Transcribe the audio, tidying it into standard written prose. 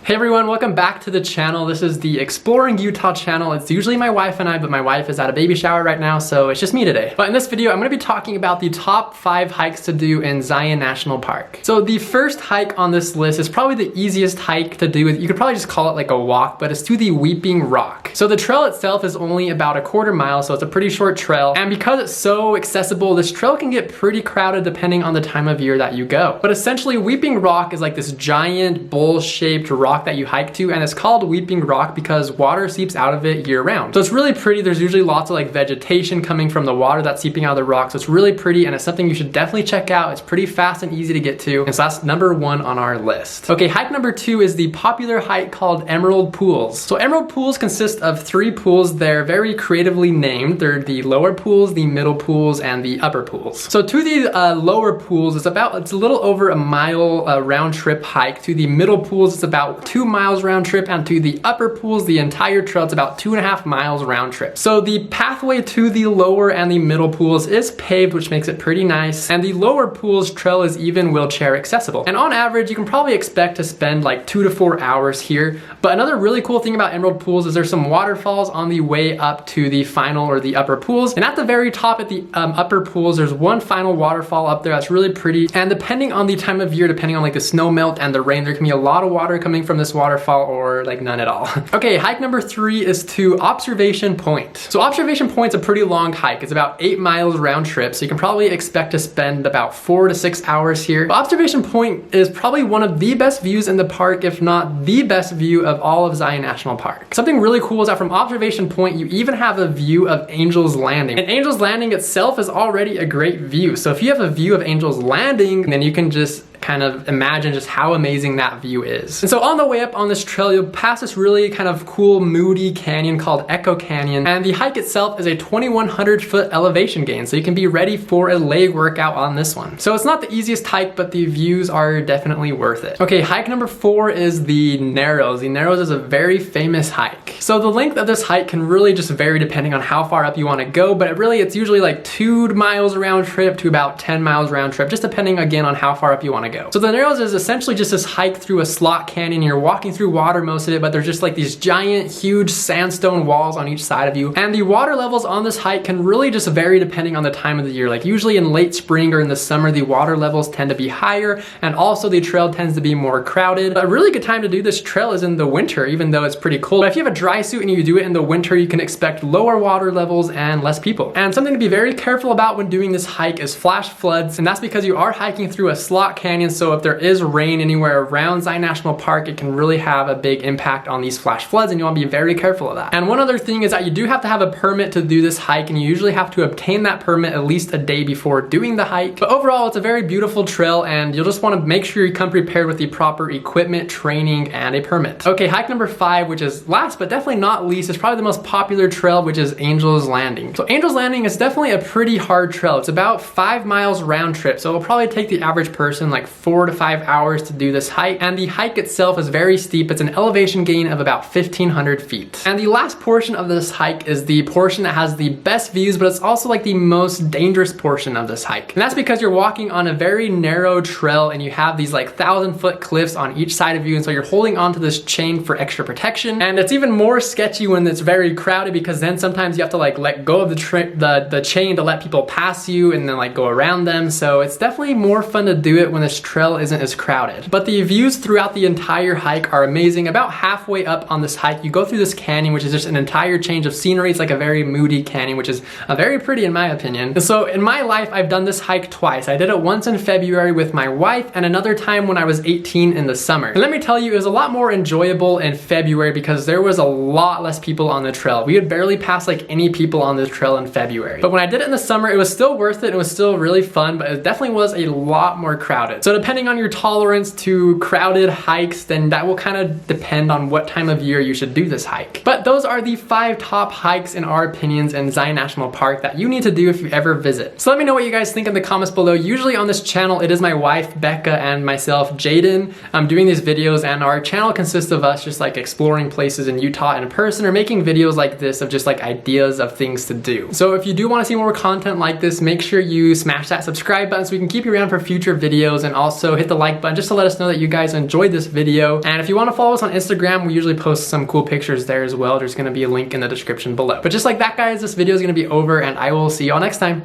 Hey everyone, welcome back to the channel. This is the Exploring Utah channel. It's usually my wife and I, but my wife is at a baby shower right now, so it's just me today. But in this video, I'm gonna be talking about the top 5 hikes to do in Zion National Park. So the first hike on this list is probably the easiest hike to do. You could probably just call it like a walk, but it's to the Weeping Rock. So the trail itself is only about a quarter mile, so it's a pretty short trail. And because it's so accessible, this trail can get pretty crowded depending on the time of year that you go. But essentially, Weeping Rock is like this giant bowl-shaped rock that you hike to, and it's called Weeping Rock because water seeps out of it year round. So it's really pretty. There's usually lots of like vegetation coming from the water that's seeping out of the rock. So it's really pretty, and it's something you should definitely check out. It's pretty fast and easy to get to. And so that's number 1 on our list. Okay, hike number 2 is the popular hike called Emerald Pools. So Emerald Pools consist of 3 pools. They're very creatively named. They're the lower pools, the middle pools, and the upper pools. So to the lower pools, it's a little over a mile round trip hike. To the middle pools, it's about 2 miles round trip, and to the upper pools, the entire trail, it's about 2.5 miles round trip. So the pathway to the lower and the middle pools is paved, which makes it pretty nice, and the lower pools trail is even wheelchair accessible. And on average, you can probably expect to spend like 2 to 4 hours here. But another really cool thing about Emerald Pools is there's some waterfalls on the way up to the final or the upper pools. And at the very top at the upper pools, there's one final waterfall up there that's really pretty. And depending on the time of year, depending on like the snow melt and the rain, there can be a lot of water coming from this waterfall or like none at all. Okay, hike number 3 is to Observation Point. So Observation Point's a pretty long hike. It's about 8 miles round trip, so you can probably expect to spend about 4 to 6 hours here. But Observation Point is probably one of the best views in the park, if not the best view of all of Zion National Park. Something really cool is that from Observation Point, you even have a view of Angel's Landing. And Angel's Landing itself is already a great view. So if you have a view of Angel's Landing, then you can just kind of imagine just how amazing that view is. And so on the way up on this trail, you'll pass this really kind of cool, moody canyon called Echo Canyon. And the hike itself is a 2,100 foot elevation gain. So you can be ready for a leg workout on this one. So it's not the easiest hike, but the views are definitely worth it. Okay, hike number 4 is the Narrows. The Narrows is a very famous hike. So the length of this hike can really just vary depending on how far up you want to go, but it's usually like 2 miles round trip to about 10 miles round trip, just depending again on how far up you want to go. So the Narrows is essentially just this hike through a slot canyon. You're walking through water most of it, but there's just like these giant, huge sandstone walls on each side of you. And the water levels on this hike can really just vary depending on the time of the year. Like usually in late spring or in the summer, the water levels tend to be higher, and also the trail tends to be more crowded. But a really good time to do this trail is in the winter, even though it's pretty cold. But if you have a dry suit and you do it in the winter, you can expect lower water levels and less people. And something to be very careful about when doing this hike is flash floods, and that's because you are hiking through a slot canyon. So if there is rain anywhere around Zion National Park, it can really have a big impact on these flash floods, and you want to be very careful of that. And one other thing is that you do have to have a permit to do this hike, and you usually have to obtain that permit at least a day before doing the hike. But overall, it's a very beautiful trail, and you'll just want to make sure you come prepared with the proper equipment, training, and a permit. Okay, hike number 5, which is last but definitely not least, is probably the most popular trail, which is Angel's Landing. So Angel's Landing is definitely a pretty hard trail. It's about 5 miles round trip, so it'll probably take the average person like 4 to 5 hours to do this hike, and the hike itself is very steep. It's an elevation gain of about 1,500 feet. And the last portion of this hike is the portion that has the best views, but it's also like the most dangerous portion of this hike. And that's because you're walking on a very narrow trail, and you have these like 1,000-foot cliffs on each side of you, and so you're holding onto this chain for extra protection. And it's even more sketchy when it's very crowded, because then sometimes you have to like let go of the chain to let people pass you and then like go around them. So it's definitely more fun to do it when this trail isn't as crowded. But the views throughout the entire hike are amazing. About halfway up on this hike, you go through this canyon, which is just an entire change of scenery. It's like a very moody canyon, which is very pretty in my opinion. And so in my life, I've done this hike twice. I did it once in February with my wife, and another time when I was 18 in the summer. And let me tell you, it was a lot more enjoyable in February because there was a lot less people on the trail. We had barely passed like any people on the trail in February. But when I did it in the summer, it was still worth it. It was still really fun, but it definitely was a lot more crowded. So depending on your tolerance to crowded hikes, then that will kind of depend on what time of year you should do this hike. But those are the 5 top hikes in our opinions in Zion National Park that you need to do if you ever visit. So let me know what you guys think in the comments below. Usually on this channel, it is my wife, Becca, and myself, Jaden, doing these videos, and our channel consists of us just like exploring places in Utah in person or making videos like this of just like ideas of things to do. So if you do want to see more content like this, make sure you smash that subscribe button so we can keep you around for future videos, and also hit the like button just to let us know that you guys enjoyed this video. And if you want to follow us on Instagram, we usually post some cool pictures there as well. There's going to be a link in the description below. But just like that, guys, this video is going to be over and I will see y'all next time.